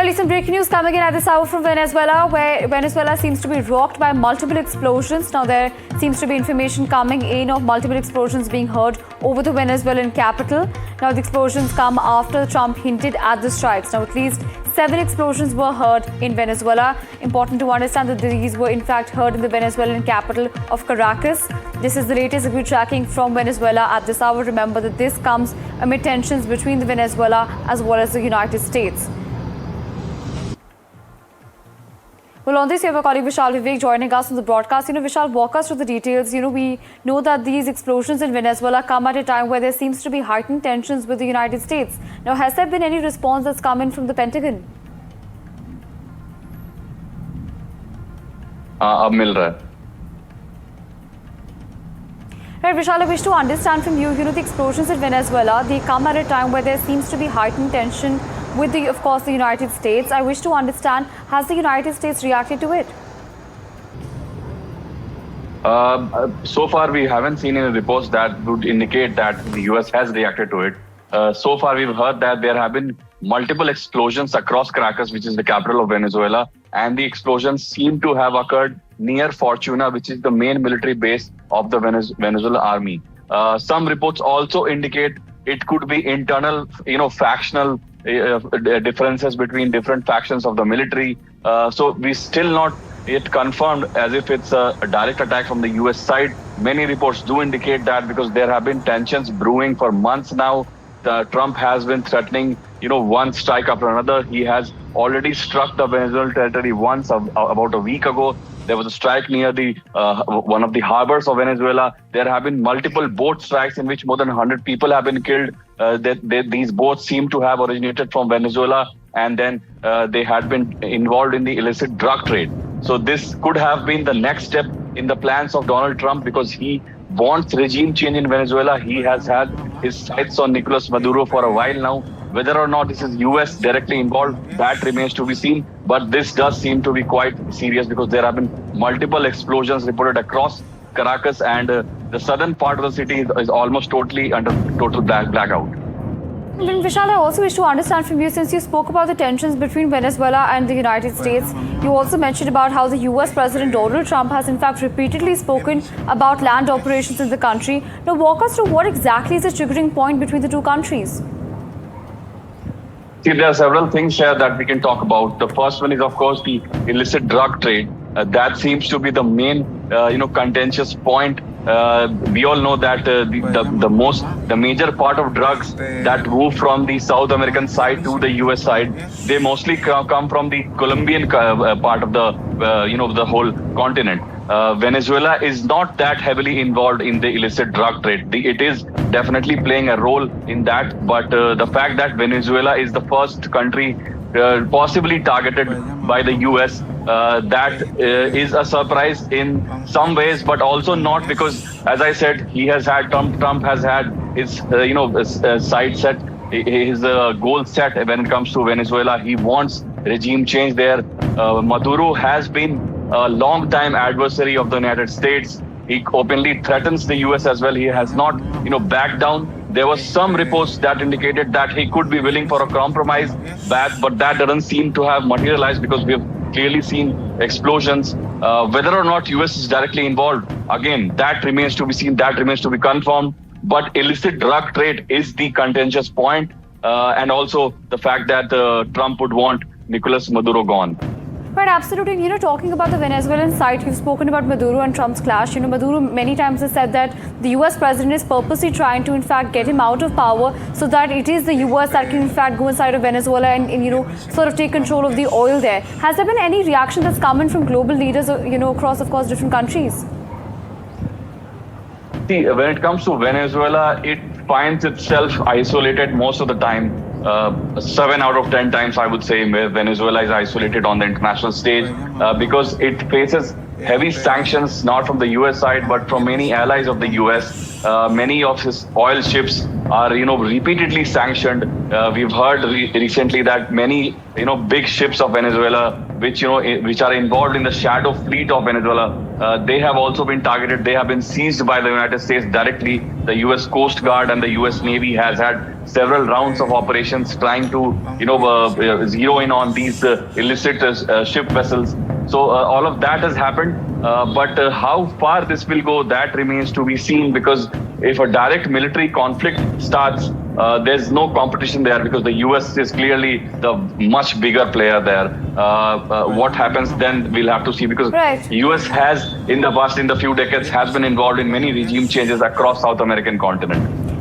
Well, some breaking news coming in at this hour from Venezuela, where Venezuela seems to be rocked by multiple explosions. Now, there seems to be information coming in of multiple explosions being heard over the Venezuelan capital. Now, the explosions come after Trump hinted at the strikes. Now, at least 7 explosions were heard in Venezuela. Important to understand that these were in fact heard in the Venezuelan capital of Caracas. This is the latest that we're tracking from Venezuela at this hour. Remember that this comes amid tensions between the Venezuela as well as the United States. Well, on this, we have our colleague Vishal Vivek joining us from the broadcast. Vishal, walk us through the details. We know that these explosions in Venezuela come at a time where there seems to be heightened tensions with the United States. Now, has there been any response that's come in from the Pentagon? मिल रहा है. Right, Vishal, I wish to understand from you, the explosions in Venezuela, they come at a time where there seems to be heightened tension with, of course, the United States. I wish to understand, has the United States reacted to it? So far, we haven't seen any reports that would indicate that the US has reacted to it. So far, we've heard that there have been multiple explosions across Caracas, which is the capital of Venezuela, and the explosions seem to have occurred near Fortuna, which is the main military base of the Venezuela army. Some reports also indicate it could be internal, factional differences between different factions of the military. So we still not yet confirmed as if it's a direct attack from the US side. Many reports do indicate that because there have been tensions brewing for months now. Trump has been threatening, one strike after another. He has already struck the Venezuelan territory once about a week ago. There was a strike near the one of the harbors of Venezuela. There have been multiple boat strikes in which more than 100 people have been killed. These boats seem to have originated from Venezuela, and then they had been involved in the illicit drug trade. So this could have been the next step in the plans of Donald Trump, because he wants regime change in Venezuela. He has had his sights on Nicolas Maduro for a while now. Whether or not this is US directly involved, that remains to be seen. But this does seem to be quite serious, because there have been multiple explosions reported across Caracas, and the southern part of the city is almost totally under total blackout. Vishal, I also wish to understand from you, since you spoke about the tensions between Venezuela and the United States, you also mentioned about how the US President Donald Trump has in fact repeatedly spoken about land operations in the country. Now, walk us through what exactly is the triggering point between the two countries. See, there are several things here that we can talk about. The first one is, of course, the illicit drug trade. That seems to be the main, contentious point. We all know that the major part of drugs that move from the South American side to the US side, they mostly come from the Colombian part of the whole continent. Venezuela is not that heavily involved in the illicit drug trade. It is definitely playing a role in that, but the fact that Venezuela is the first country possibly targeted by the US, that is a surprise in some ways, but also not, because, as I said, Trump has had his side set, his goal set when it comes to Venezuela. He wants regime change there. Maduro has been a long-time adversary of the United States. He openly threatens the US as well. He has not, backed down. There was some reports that indicated that he could be willing for a compromise, but that doesn't seem to have materialized, because we have clearly seen explosions. Whether or not US is directly involved, again, that remains to be seen. That remains to be confirmed. But illicit drug trade is the contentious point, and also the fact that Trump would want Nicolas Maduro gone. Right, absolutely. And, talking about the Venezuelan side, you've spoken about Maduro and Trump's clash. Maduro many times has said that the US president is purposely trying to, in fact, get him out of power, so that it is the US that can, in fact, go inside of Venezuela and sort of take control of the oil there. Has there been any reaction that's come in from global leaders, across, of course, different countries? See, when it comes to Venezuela, it finds itself isolated most of the time. 7 out of 10 times, I would say, Venezuela is isolated on the international stage, because it faces heavy sanctions, not from the US side, but from many allies of the US. Many of his oil ships are, repeatedly sanctioned. We've heard recently that many, big ships of Venezuela, which are involved in the shadow fleet of Venezuela, they have also been targeted. They have been seized by the United States directly. The US Coast Guard and the US Navy has had several rounds of operations trying to, zero in on these illicit ship vessels. So all of that has happened, but how far this will go, that remains to be seen, because if a direct military conflict starts, there's no competition there, because the US is clearly the much bigger player there. What happens then, we'll have to see, because US has in the past, in the few decades, has been involved in many regime changes across South American continent.